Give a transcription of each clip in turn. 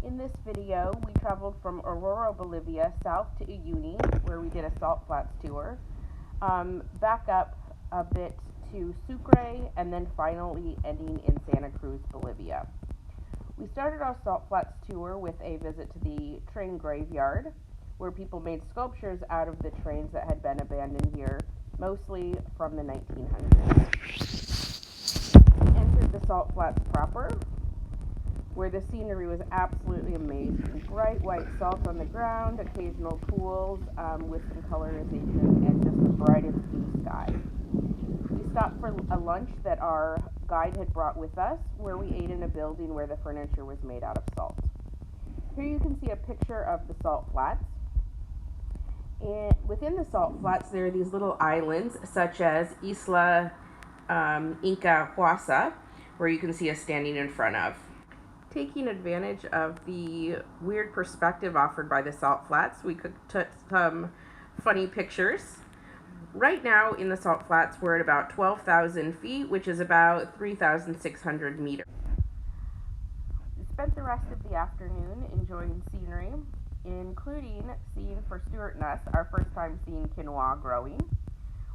In this video, we traveled from Aurora, Bolivia, south to Uyuni, where we did a salt flats tour, back up a bit to Sucre, and then finally ending in Santa Cruz, Bolivia. We started our salt flats tour with a visit to the train graveyard, where people made sculptures out of the trains that had been abandoned here, mostly from the 1900s. We entered the salt flats proper, where the scenery was absolutely amazing. Bright white salt on the ground, occasional pools with some colorization, and just the brightest blue sky. We stopped for a lunch that our guide had brought with us, where we ate in a building where the furniture was made out of salt. Here you can see a picture of the salt flats. And within the salt flats, there are these little islands, such as Isla Inca Huasa, where you can see us standing in front of. Taking advantage of the weird perspective offered by the salt flats, we took some funny pictures. Right now in the salt flats, we're at about 12,000 feet, which is about 3,600 meters. We spent the rest of the afternoon enjoying scenery, including seeing, for Stuart and us, our first time seeing quinoa growing.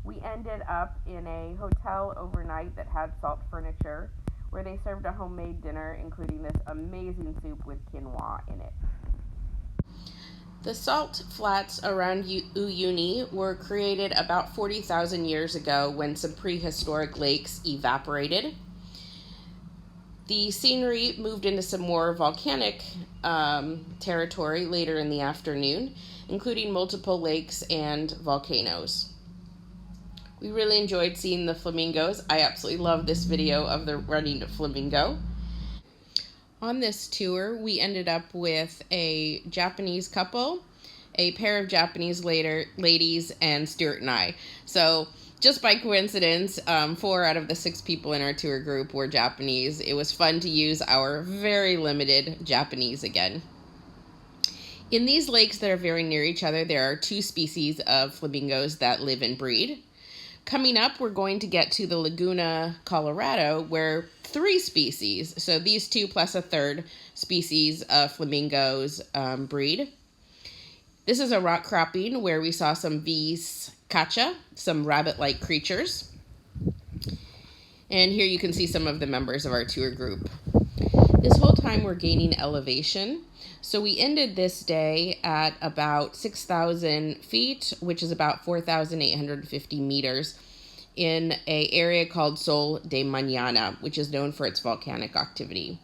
We ended up in a hotel overnight that had salt furniture, where they served a homemade dinner, including this amazing soup with quinoa in it. The salt flats around Uyuni were created about 40,000 years ago when some prehistoric lakes evaporated. The scenery moved into some more volcanic territory later in the afternoon, including multiple lakes and volcanoes. We really enjoyed seeing the flamingos. I absolutely love this video of the running flamingo. On this tour, we ended up with a Japanese couple, a pair of Japanese ladies, and Stuart and I. So just by coincidence, 4 out of the 6 people in our tour group were Japanese. It was fun to use our very limited Japanese again. In these lakes that are very near each other, there are 2 species of flamingos that live and breed. Coming up, we're going to get to the Laguna, Colorado, where 3 species, so these 2 plus a third species of flamingos breed. This is a rock cropping where we saw some vizcacha, some rabbit-like creatures. And here you can see some of the members of our tour group. This whole time we're gaining elevation. So we ended this day at about 6,000 feet, which is about 4,850 meters, in an area called Sol de Mañana, which is known for its volcanic activity.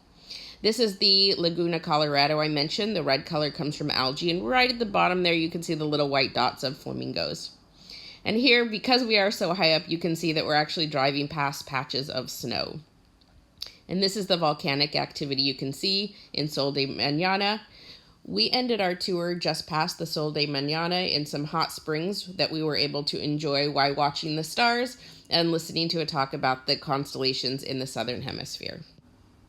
This is the Laguna, Colorado I mentioned. The red color comes from algae, and right at the bottom there you can see the little white dots of flamingos. And here, because we are so high up, you can see that we're actually driving past patches of snow. And this is the volcanic activity you can see in Sol de Mañana. We ended our tour just past the Sol de Mañana in some hot springs that we were able to enjoy while watching the stars and listening to a talk about the constellations in the southern hemisphere.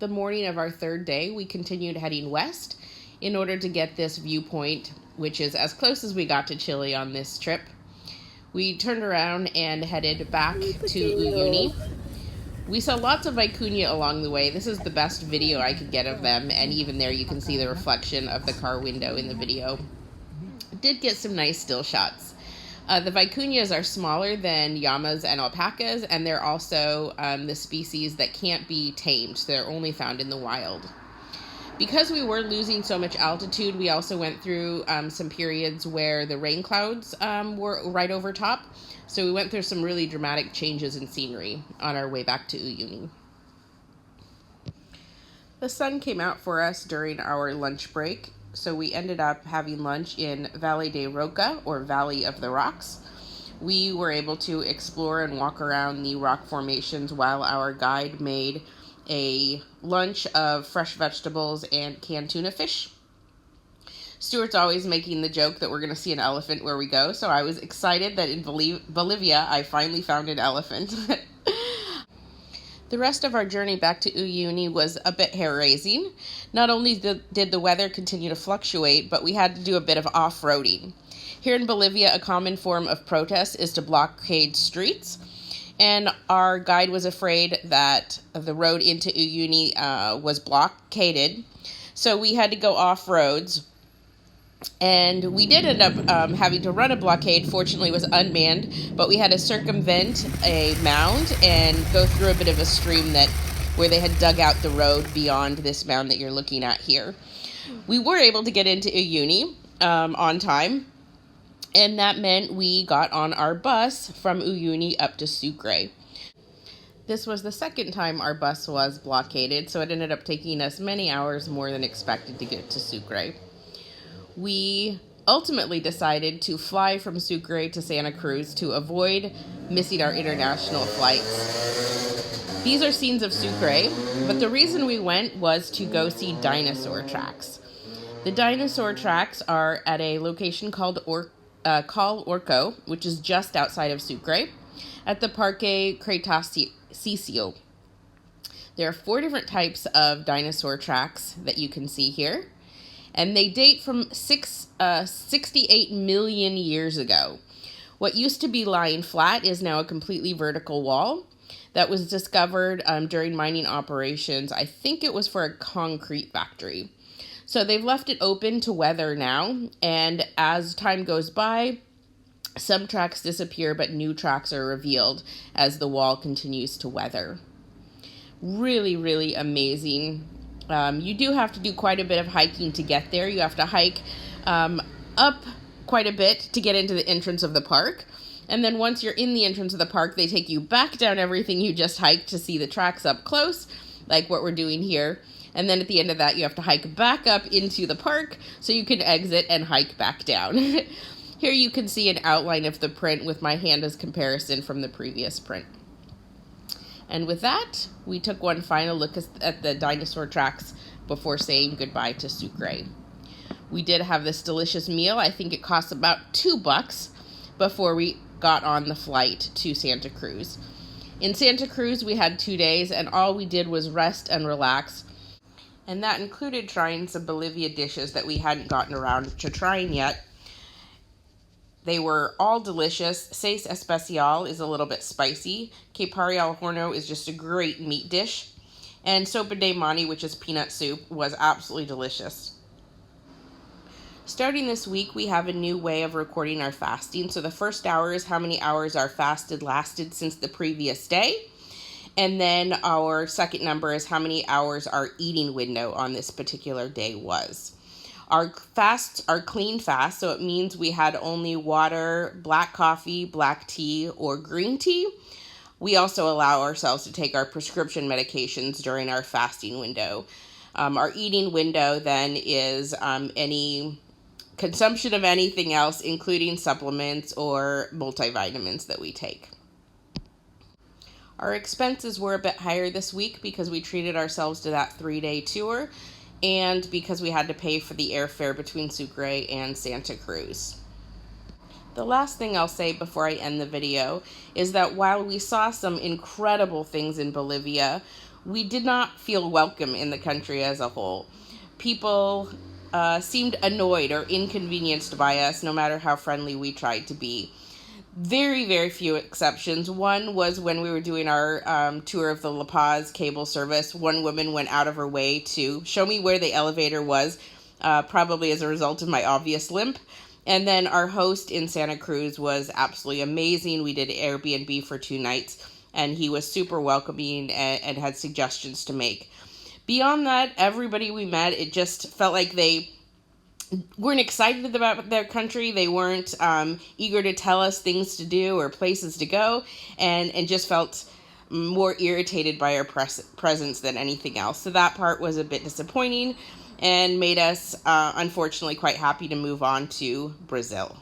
The morning of our 3rd day, we continued heading west in order to get this viewpoint, which is as close as we got to Chile on this trip. We turned around and headed back to Uyuni. We saw lots of vicuña along the way. This is the best video I could get of them, and even there you can see the reflection of the car window in the video. Did get some nice still shots. The vicuñas are smaller than llamas and alpacas, and they're also the species that can't be tamed, so they're only found in the wild. Because we were losing so much altitude, we also went through some periods where the rain clouds were right over top. So we went through some really dramatic changes in scenery on our way back to Uyuni. The sun came out for us during our lunch break, so we ended up having lunch in Valle de Roca, or Valley of the Rocks. We were able to explore and walk around the rock formations while our guide made a lunch of fresh vegetables and canned tuna fish. Stuart's always making the joke that we're going to see an elephant where we go, so I was excited that in Bolivia I finally found an elephant. The rest of our journey back to Uyuni was a bit hair-raising. Not only did the weather continue to fluctuate, but we had to do a bit of off-roading. Here in Bolivia, a common form of protest is to blockade streets, and our guide was afraid that the road into Uyuni was blockaded. So we had to go off roads. And we did end up having to run a blockade. Fortunately, it was unmanned, but we had to circumvent a mound and go through a bit of a stream where they had dug out the road beyond this mound that you're looking at here. We were able to get into Uyuni on time, and that meant we got on our bus from Uyuni up to Sucre. This was the second time our bus was blockaded, so it ended up taking us many hours more than expected to get to Sucre. We ultimately decided to fly from Sucre to Santa Cruz to avoid missing our international flights. These are scenes of Sucre, but the reason we went was to go see dinosaur tracks. The dinosaur tracks are at a location called Orco, which is just outside of Sucre, at the Parque Cretacecio. There are 4 different types of dinosaur tracks that you can see here. And they date from 68 million years ago. What used to be lying flat is now a completely vertical wall that was discovered during mining operations. I think it was for a concrete factory. So they've left it open to weather now, and as time goes by, some tracks disappear, but new tracks are revealed as the wall continues to weather. Really, really amazing. You do have to do quite a bit of hiking to get there. You have to hike up quite a bit to get into the entrance of the park. And then once you're in the entrance of the park, they take you back down everything you just hiked to see the tracks up close, like what we're doing here. And then at the end of that, you have to hike back up into the park so you can exit and hike back down. Here you can see an outline of the print with my hand as comparison from the previous print. And with that, we took one final look at the dinosaur tracks before saying goodbye to Sucre. We did have this delicious meal. I think it cost about $2 before we got on the flight to Santa Cruz. In Santa Cruz, we had 2 days, and all we did was rest and relax. And that included trying some Bolivia dishes that we hadn't gotten around to trying yet. They were all delicious. Seis Especial is a little bit spicy. Capari al horno is just a great meat dish. And sopa de mani, which is peanut soup, was absolutely delicious. Starting this week, we have a new way of recording our fasting. So the first hour is how many hours our fasted lasted since the previous day. And then our second number is how many hours our eating window on this particular day was. Our fasts are clean fasts, so it means we had only water, black coffee, black tea, or green tea. We also allow ourselves to take our prescription medications during our fasting window. Our eating window then is any consumption of anything else, including supplements or multivitamins that we take. Our expenses were a bit higher this week because we treated ourselves to that 3-day tour, and because we had to pay for the airfare between Sucre and Santa Cruz. The last thing I'll say before I end the video is that while we saw some incredible things in Bolivia, we did not feel welcome in the country as a whole. People seemed annoyed or inconvenienced by us, no matter how friendly we tried to be. Very, very few exceptions. One was when we were doing our tour of the La Paz cable service. One woman went out of her way to show me where the elevator was, probably as a result of my obvious limp. And then our host in Santa Cruz was absolutely amazing. We did Airbnb for 2 nights, and he was super welcoming and had suggestions to make. Beyond that, everybody we met, it just felt like they weren't excited about their country. They weren't eager to tell us things to do or places to go, and just felt more irritated by our presence than anything else. So that part was a bit disappointing and made us, unfortunately, quite happy to move on to Brazil.